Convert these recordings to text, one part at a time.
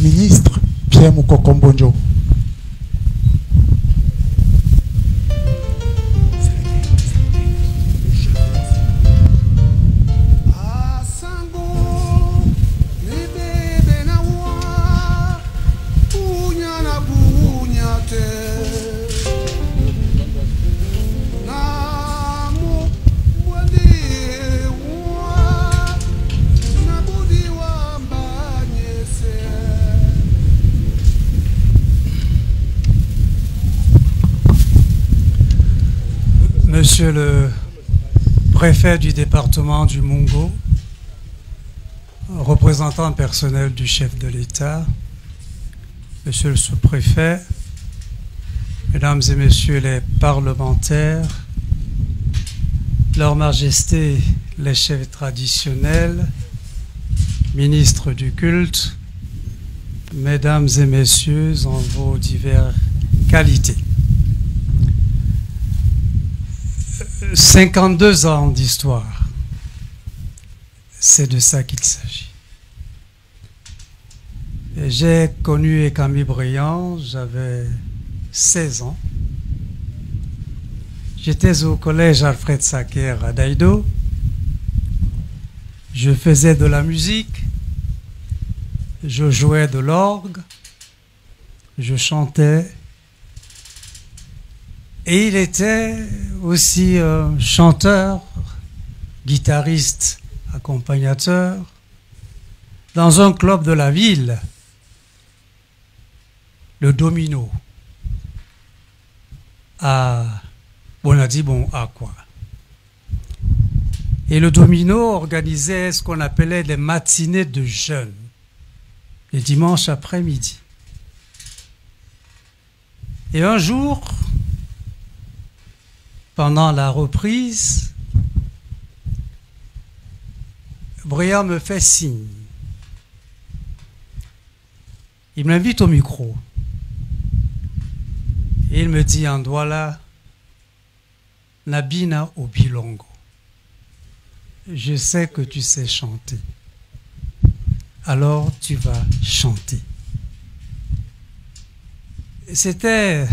Ministre Pierre Moukokombonjo. Monsieur le préfet du département du Mungo, représentant personnel du chef de l'État, monsieur le sous-préfet, mesdames et messieurs les parlementaires, leur majesté les chefs traditionnels, ministres du culte, mesdames et messieurs en vos diverses qualités. 52 ans d'histoire, c'est de ça qu'il s'agit. J'ai connu Ekambi Briand, j'avais 16 ans. J'étais au collège Alfred Saker à Daïdo. Je faisais de la musique, je jouais de l'orgue, je chantais. Et il était aussi chanteur, guitariste, accompagnateur, dans un club de la ville, le Domino, à quoi. Et le Domino organisait ce qu'on appelait les matinées de jeûne, les dimanches après-midi. Et un jour, pendant la reprise, Briand me fait signe. Il m'invite au micro. Et il me dit en Douala, Nabina au Bilongo. Je sais que tu sais chanter. Alors tu vas chanter. C'était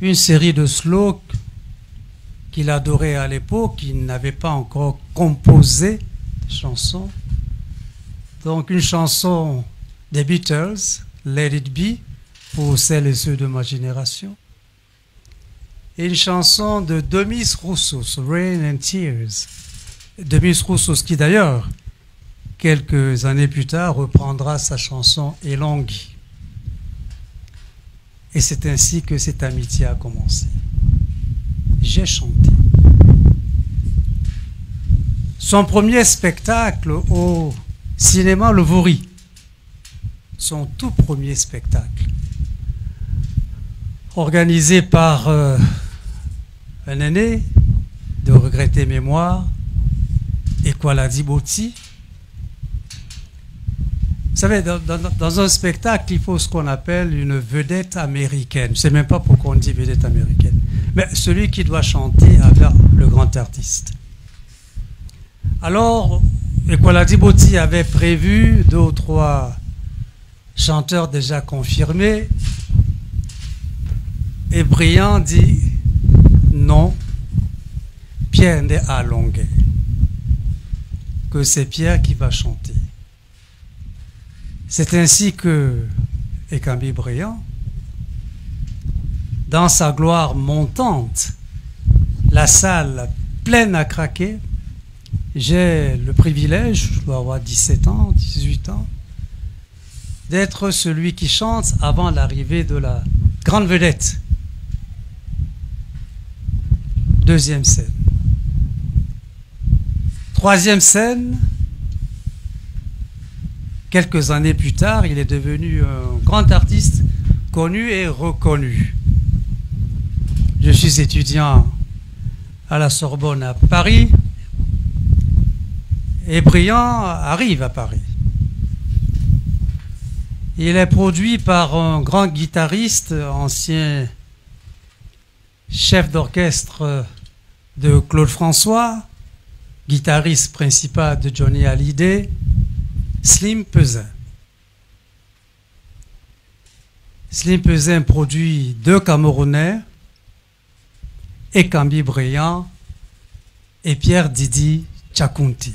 une série de sloks qu'il adorait à l'époque, il n'avait pas encore composé de chansons. Donc une chanson des Beatles, Let It Be, pour celles et ceux de ma génération. Et une chanson de Demis Roussos, Rain and Tears. Demis Roussos qui d'ailleurs, quelques années plus tard, reprendra sa chanson Elongui. Et c'est ainsi que cette amitié a commencé. J'ai chanté. Son premier spectacle au cinéma Le Vaury, son tout premier spectacle, organisé par un aîné de regrettée mémoire, Ekwaladi Boti. Vous savez, dans un spectacle, il faut ce qu'on appelle une vedette américaine. Je ne sais même pas pourquoi on dit vedette américaine. Mais celui qui doit chanter avec le grand artiste. Alors, Ekwaladi Boti avait prévu 2 ou 3 chanteurs déjà confirmés. Et Briand dit non, Pierre n'est à Longuet. Que c'est Pierre qui va chanter. C'est ainsi que Ekambi Briand, dans sa gloire montante, la salle pleine à craquer, j'ai le privilège, je dois avoir 17 ans, 18 ans, d'être celui qui chante avant l'arrivée de la grande vedette. Deuxième scène. Troisième scène, quelques années plus tard, il est devenu un grand artiste connu et reconnu. Je suis étudiant à la Sorbonne à Paris et Briand arrive à Paris. Il est produit par un grand guitariste, ancien chef d'orchestre de Claude François, guitariste principal de Johnny Hallyday, Slim Peuzin. Slim Peuzin produit 2 Camerounais, Ekambi Briand et Pierre Didi Tchakounti.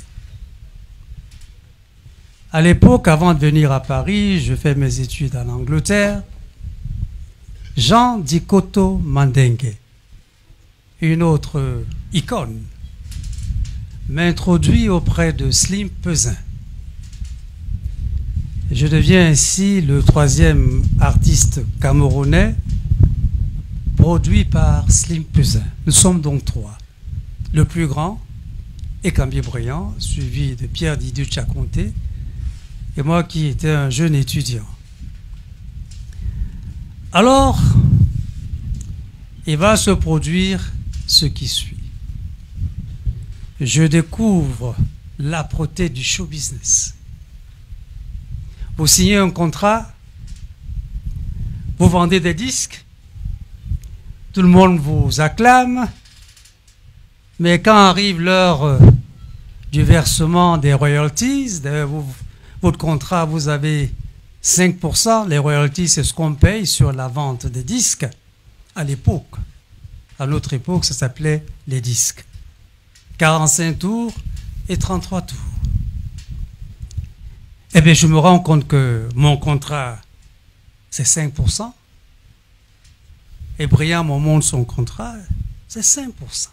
À l'époque, avant de venir à Paris, je fais mes études en Angleterre. Jean Dikoto Mandengue, une autre icône, m'introduit auprès de Slim Peuzin. Je deviens ainsi le 3e artiste camerounais produit par Slim Peuzin. Nous sommes donc 3. Le plus grand, Ekambi Briand, suivi de Pierre Didi Tchakounti, et moi qui étais un jeune étudiant. Alors, il va se produire ce qui suit. Je découvre l'âpreté du show business. Vous signez un contrat, vous vendez des disques, tout le monde vous acclame, mais quand arrive l'heure du versement des royalties, votre contrat, vous avez 5%, les royalties, c'est ce qu'on paye sur la vente des disques à l'époque. À notre époque, ça s'appelait les disques. 45 tours et 33 tours. Eh bien, je me rends compte que mon contrat, c'est 5%. Et Briand me montre son contrat, c'est 5%.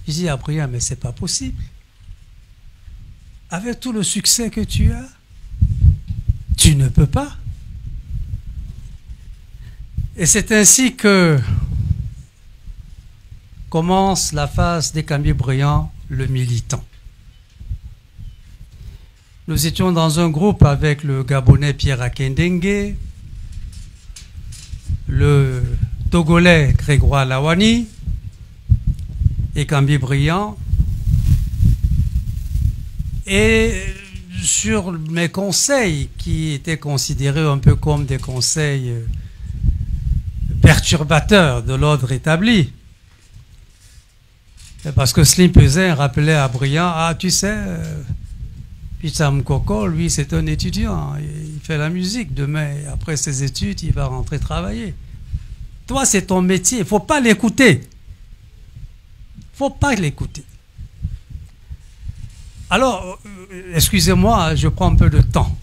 Je dis à Briand, mais c'est pas possible. Avec tout le succès que tu as, tu ne peux pas. Et c'est ainsi que commence la phase d'Ekambi Briand, le militant. Nous étions dans un groupe avec le Gabonais Pierre Akendengue, le Togolais Grégoire Lawani, Ekambi Briand, et sur mes conseils, qui étaient considérés un peu comme des conseils perturbateurs de l'ordre établi, parce que Slim Peuzin rappelait à Briand, ah tu sais, Picham Koko, lui c'est un étudiant, il fait la musique, demain après ses études il va rentrer travailler. Toi c'est ton métier, il ne faut pas l'écouter. Il ne faut pas l'écouter. Alors, excusez-moi, je prends un peu de temps,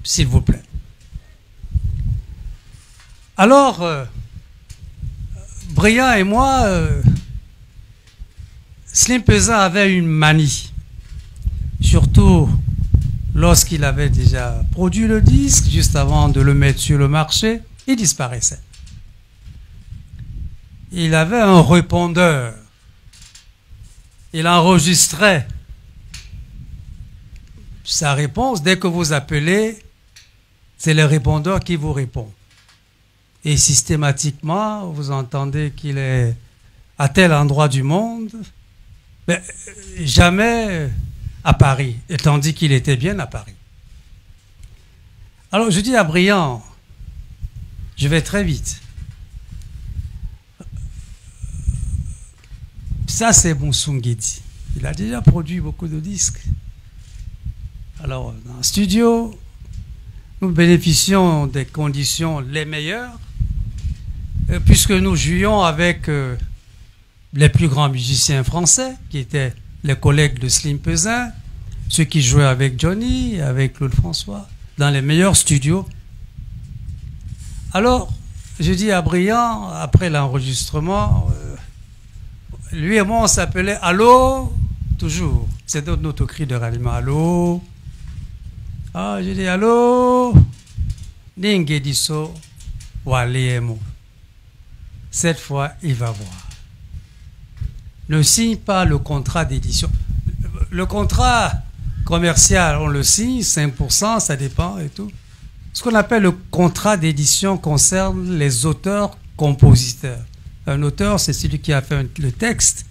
s'il vous plaît. Alors, Briand et moi, Slim Peuzin avait une manie, surtout lorsqu'il avait déjà produit le disque, juste avant de le mettre sur le marché, il disparaissait. Il avait un répondeur. Il enregistrait sa réponse. Dès que vous appelez, c'est le répondeur qui vous répond. Et systématiquement, vous entendez qu'il est à tel endroit du monde, mais jamais à Paris, et tandis qu'il était bien à Paris. Alors je dis à Briand, je vais très vite. Ça c'est Moussungedi. Il a déjà produit beaucoup de disques. Alors dans le studio, nous bénéficions des conditions les meilleures, puisque nous jouions avec les plus grands musiciens français, qui étaient les collègues de Slim Peuzin, ceux qui jouaient avec Johnny, avec Claude François, dans les meilleurs studios. Alors, je dis à Briand, après l'enregistrement, lui et moi, on s'appelait Allô, toujours. C'était notre cri de ralliement. Allô. Ah, je dis Allô. Ningediso Waliemo. Cette fois, il va voir. Ne signe pas le contrat d'édition. Le contrat commercial, on le signe, 5%, ça dépend et tout. Ce qu'on appelle le contrat d'édition concerne les auteurs-compositeurs. Un auteur, c'est celui qui a fait le texte.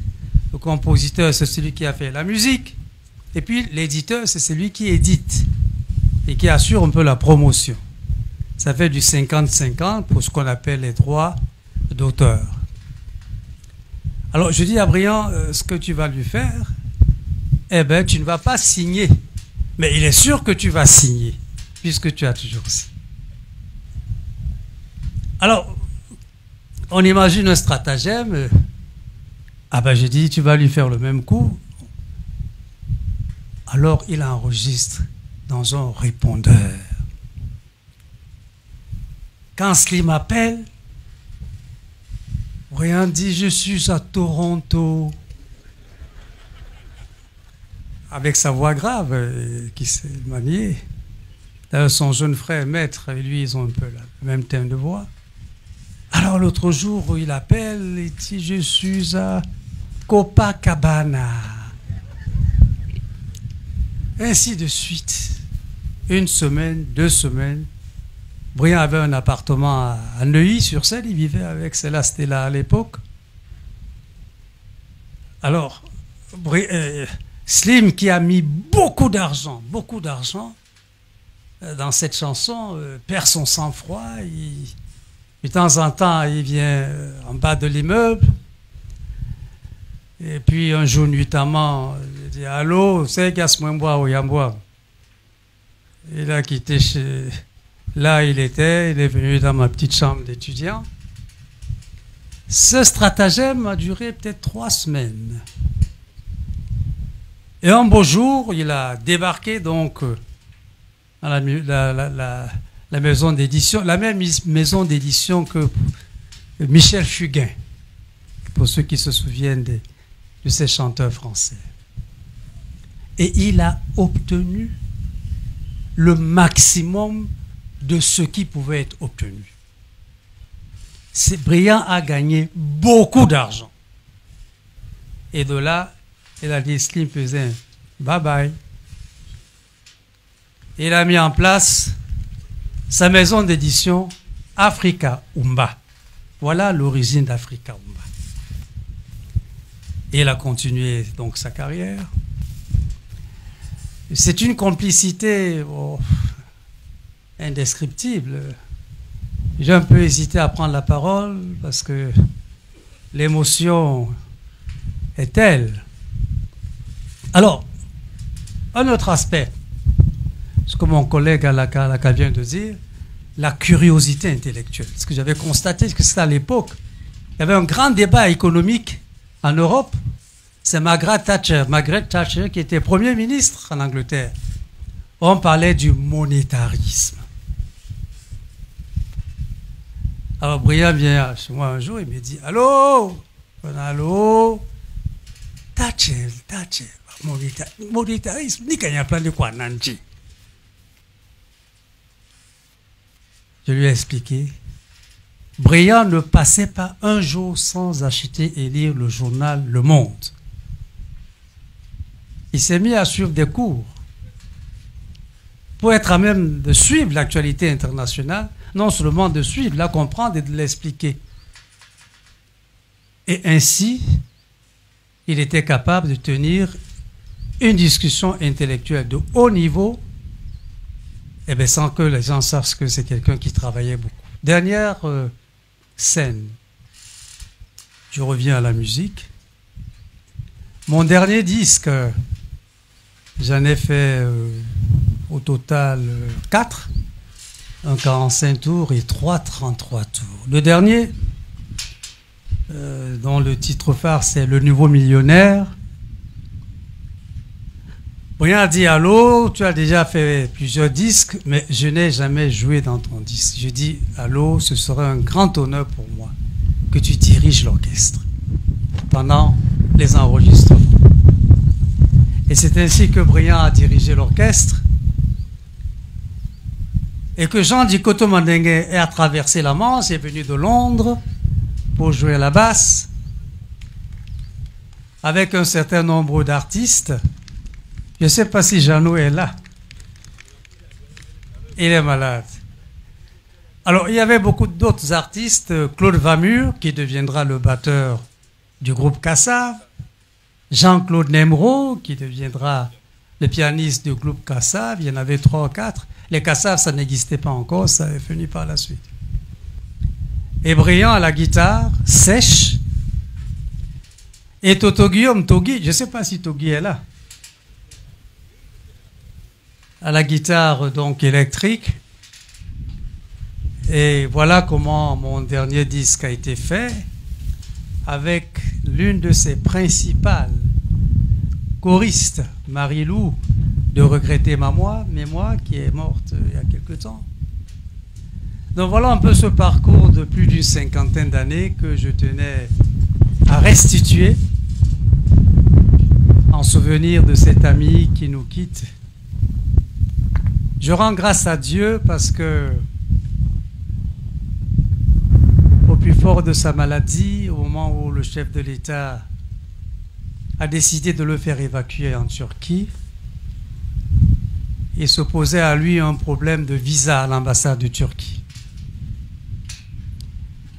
Le compositeur, c'est celui qui a fait la musique. Et puis, l'éditeur, c'est celui qui édite et qui assure un peu la promotion. Ça fait du 50-50 pour ce qu'on appelle les droits d'auteur. Alors, je dis à Briand, ce que tu vas lui faire, eh bien, tu ne vas pas signer. Mais il est sûr que tu vas signer, puisque tu as toujours signé. Alors, on imagine un stratagème. Ah ben j'ai dit, tu vas lui faire le même coup. Alors il enregistre dans un répondeur. Quand Slim appelle, Brian dit, je suis à Toronto. Avec sa voix grave, qui s'est maniée. D'ailleurs, son jeune frère, Maître, et lui, ils ont un peu le même thème de voix. Alors l'autre jour, il appelle, il dit, je suis à Copacabana. Ainsi de suite. Une semaine, 2 semaines. Brian avait un appartement à Neuilly-sur-Seine, il vivait avec Céla Stella à l'époque. Alors, Slim, qui a mis beaucoup d'argent dans cette chanson, perd son sang-froid. De temps en temps, il vient en bas de l'immeuble. Et puis un jour, nuitamment, il dit, allô, c'est Gasmouembois ou Yambois. Il a quitté chez... Là, il est venu dans ma petite chambre d'étudiant. Ce stratagème a duré peut-être 3 semaines. Et un beau jour, il a débarqué donc dans la maison d'édition, la même maison d'édition que Michel Fugain, pour ceux qui se souviennent de ces chanteurs français. Et il a obtenu le maximum de ce qui pouvait être obtenu. Brian a gagné beaucoup d'argent. Et de là, il a dit, Slim faisait bye bye. Il a mis en place sa maison d'édition Africa Umba. Voilà l'origine d'Africa Umba. Et il a continué donc sa carrière. C'est une complicité indescriptible. J'ai un peu hésité à prendre la parole parce que l'émotion est telle. Alors, un autre aspect, ce que mon collègue Alaka vient de dire, la curiosité intellectuelle. Ce que j'avais constaté, que c'est à l'époque, il y avait un grand débat économique en Europe. C'est Margaret Thatcher qui était Premier ministre en Angleterre. On parlait du monétarisme. Alors Brian vient chez moi un jour, il me dit, allô, Thatcher, monétarisme, ni qu'il y a plein de quoi, Nanji. Je lui ai expliqué. Brian ne passait pas un jour sans acheter et lire le journal Le Monde. Il s'est mis à suivre des cours pour être à même de suivre l'actualité internationale, non seulement de suivre, la comprendre et de l'expliquer. Et ainsi, il était capable de tenir une discussion intellectuelle de haut niveau, et bien sans que les gens sachent que c'est quelqu'un qui travaillait beaucoup. Dernière scène. Je reviens à la musique. Mon dernier disque, j'en ai fait au total 4, un 45 tours et 3 33 tours. Le dernier, dont le titre phare c'est Le Nouveau Millionnaire. Brian a dit, allô, tu as déjà fait plusieurs disques, mais je n'ai jamais joué dans ton disque. Je dis, allô, ce serait un grand honneur pour moi que tu diriges l'orchestre pendant les enregistrements. Et c'est ainsi que Brian a dirigé l'orchestre et que Jean Dikoto Mandenge a traversé la Manche, est venu de Londres pour jouer à la basse avec un certain nombre d'artistes. Je ne sais pas si Jeannot est là. Il est malade. Alors, il y avait beaucoup d'autres artistes. Claude Vamur, qui deviendra le batteur du groupe Kassav. Jean-Claude Nemro, qui deviendra le pianiste du groupe Kassav. Il y en avait 3 ou 4. Les Kassav, ça n'existait pas encore, ça est venu par la suite. Et Brian à la guitare, sèche. Et Toto Guillaume, Togi, je ne sais pas si Togi est là. À la guitare donc électrique. Et voilà comment mon dernier disque a été fait, avec l'une de ses principales choristes, Marie-Lou, de regretter mémoire, qui est morte il y a quelque temps. Donc voilà un peu ce parcours de plus d'une cinquantaine d'années que je tenais à restituer en souvenir de cet ami qui nous quitte. Je rends grâce à Dieu parce que au plus fort de sa maladie, au moment où le chef de l'État a décidé de le faire évacuer en Turquie, il se posait à lui un problème de visa à l'ambassade de Turquie.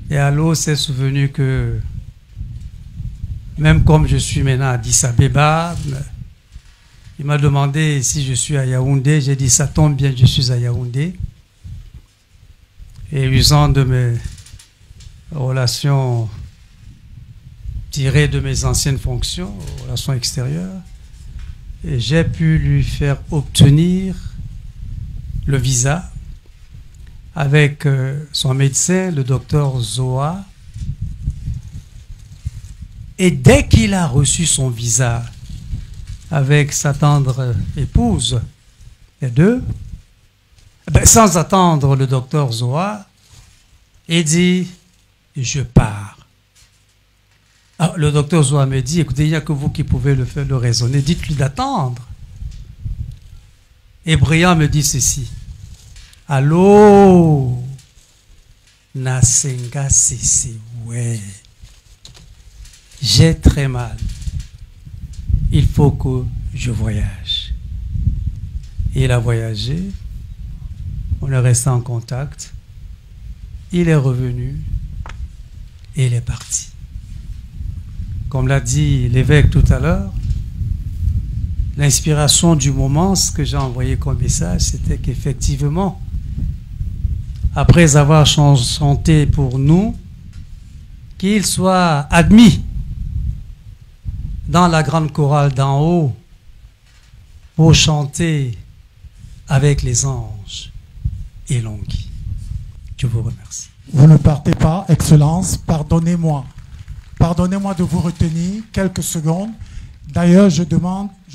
Et alors s'est souvenu que même comme je suis maintenant à Addis Abeba, il m'a demandé si je suis à Yaoundé. J'ai dit ça tombe bien, je suis à Yaoundé. Et usant de mes relations tirées de mes anciennes fonctions, relations extérieures, et j'ai pu lui faire obtenir le visa avec son médecin, le docteur Zoa. Et dès qu'il a reçu son visa avec sa tendre épouse, les deux, sans attendre le docteur Zoa, il dit « Je pars ». Alors, le docteur Zoa me dit « Écoutez, il n'y a que vous qui pouvez le faire, le raisonner, dites-lui d'attendre ». Et Brian me dit ceci « Allô, Nasenga Sese, ouais. J'ai très mal. Il faut que je voyage. » Et il a voyagé. On est resté en contact. Il est revenu et il est parti. Comme l'a dit l'évêque tout à l'heure, l'inspiration du moment, ce que j'ai envoyé comme message, c'était qu'effectivement, après avoir chanté pour nous, qu'il soit admis dans la grande chorale d'en haut pour chanter avec les anges et l'onguille. Je vous remercie. Vous ne partez pas, Excellence, pardonnez-moi. Pardonnez-moi de vous retenir quelques secondes. D'ailleurs, je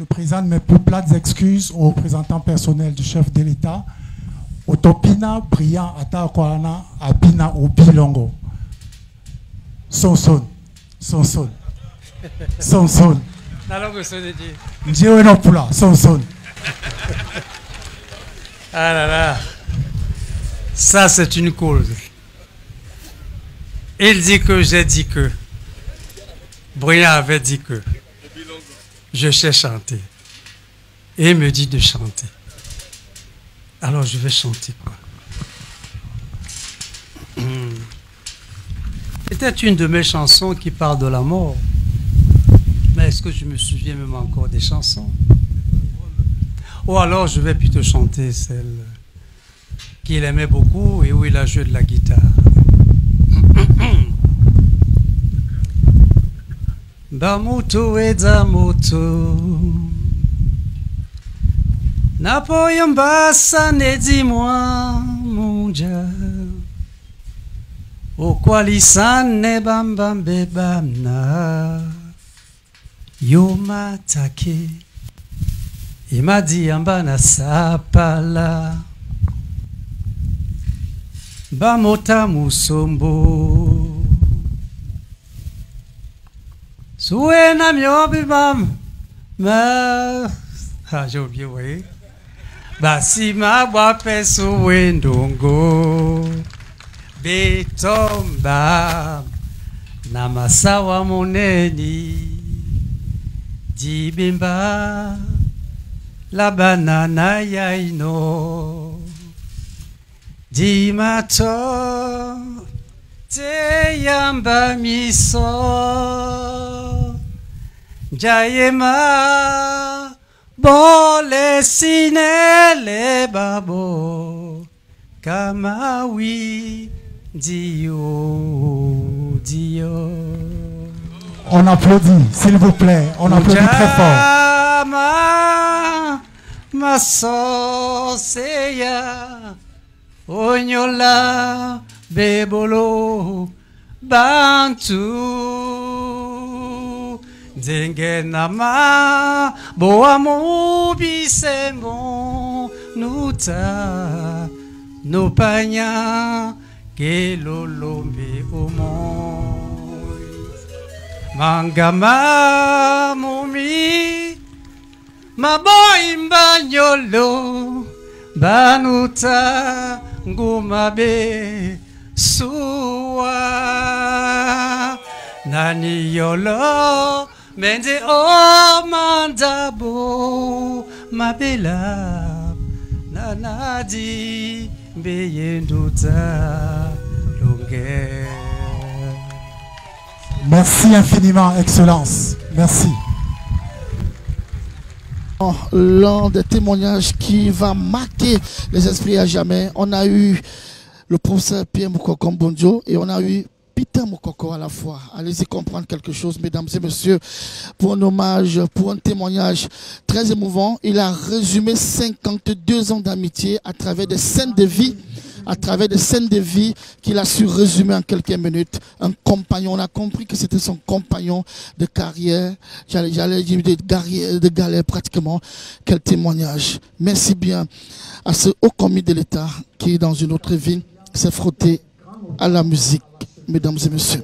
présente mes plus plates excuses au représentant personnel du chef de l'État, Otopina Brian Atakwana Abina Obilongo. Sonson. Ah là là, ça c'est une cause. Il dit que j'ai dit que. Brian avait dit que. Je sais chanter. Et il me dit de chanter. Alors je vais chanter quoi. C'était une de mes chansons qui parle de la mort. Mais est-ce que je me souviens même encore des chansons? Ou alors je vais plutôt chanter celle qu'il aimait beaucoup et où il a joué de la guitare. Bamuto et Zamoto Napoyambasa ne dis-moi mon Dieu O kwalisane bambambe bamna Yoma take Imadi ambana sapala Bamota musombo Suena miobi bam ma j'ai oublié, vous voyez. Basima wape suwendongo Betomba Namasawa moneni Dibimba La banana yaino Dimato Te yamba miso Jayema Bole sinele babo Kamawi Dio Dio. On applaudit, s'il vous plaît. On applaudit très fort. Masoseya Onyola bebolo bantu Denge nama boamu bisemo nuta nupanya kelolombe umo mangama mumi maboimba nyolo banuta ngumabe suwa nani yolo mende o mandabo mabela nanadi beyenduta longue. Merci infiniment, Excellence. Merci. L'un des témoignages qui va marquer les esprits à jamais, on a eu le professeur Pierre Moukoko Mbondio et on a eu Peter Moukoko à la fois. Allez-y comprendre quelque chose, mesdames et messieurs, pour un hommage, pour un témoignage très émouvant. Il a résumé 52 ans d'amitié à travers des scènes de vie, qu'il a su résumer en quelques minutes. Un compagnon, on a compris que c'était son compagnon de carrière, j'allais dire de galère pratiquement. Quel témoignage. Merci bien à ce haut commis de l'État qui, dans une autre vie, s'est frotté à la musique, mesdames et messieurs.